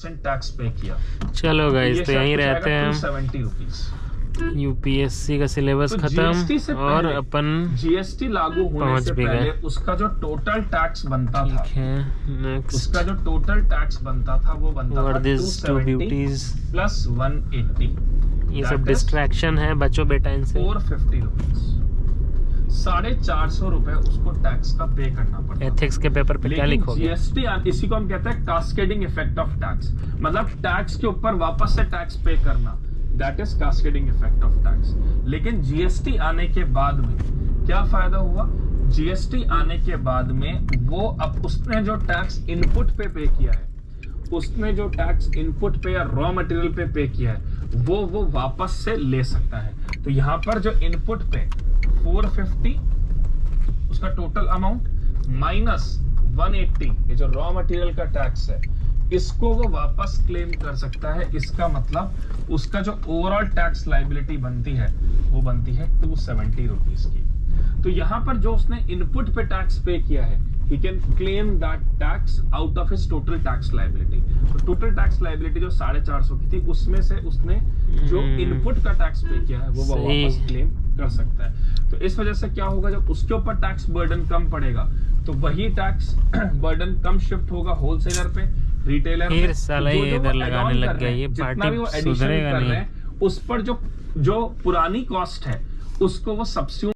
Tax पे किया। चलो गाइस, तो यहीं रहते हैं हम। 270 रुपीज। यूपीएससी का सिलेबस खत्म और अपन जीएसटी लागू होने पहुंच से भी गए। पहले उसका जो टोटल टैक्स बनता था, ठीक है, नेक्स्ट। उसका जो टोटल टैक्स बनता था वो बनता था दिस टू 270 ड्यूटीज प्लस 180। ये सब डिस्ट्रैक्शन है, बचो बेटा इनसे। 450 रुपीज, 450 रुपए उसको टैक्स का पे करना पड़ता। एथिक्स के पेपर पे क्या लिखोगे? जीएसटी, इसी को हम कहते हैं कास्केडिंग इफेक्ट ऑफ टैक्स, मतलब टैक्स के ऊपर वापस से टैक्स पे करना, that is cascading effect of tax. लेकिन जीएसटी आने के बाद में क्या फायदा हुआ? जीएसटी आने के बाद में वो अब उसने जो टैक्स इनपुट पे किया है, उसने जो टैक्स इनपुट पे या रॉ मटेरियल पे किया है वो वापस से ले सकता है। तो यहाँ पर जो इनपुट पे 450 उसका टोटल अमाउंट माइनस 180, ये जो रॉ मटेरियल का टैक्स है, इसको वो वापस क्लेम कर सकता है। इसका मतलब उसका जो ओवरऑल टैक्स लायबिलिटी बनती है वो बनती है 270 रुपीज की। तो यहाँ पर जो उसने इनपुट पे टैक्स पे किया है, he can claim that tax out of his total tax liability। तो टोटल टैक्स लायबिलिटी जो 450 की थी, उसमें से उसने जो इनपुट का टैक्स पे किया है वो वापस क्लेम कर सकता है। तो इस वजह से क्या होगा, जब उसके ऊपर टैक्स बर्डन कम पड़ेगा तो वही टैक्स बर्डन कम शिफ्ट होगा होलसेलर पे, रिटेलर पे। ये इधर लगाने लग गया, ये पार्टी सुधरेगा नहीं। उस पर जो पुरानी कॉस्ट है उसको वो सब्स्टिट्यूट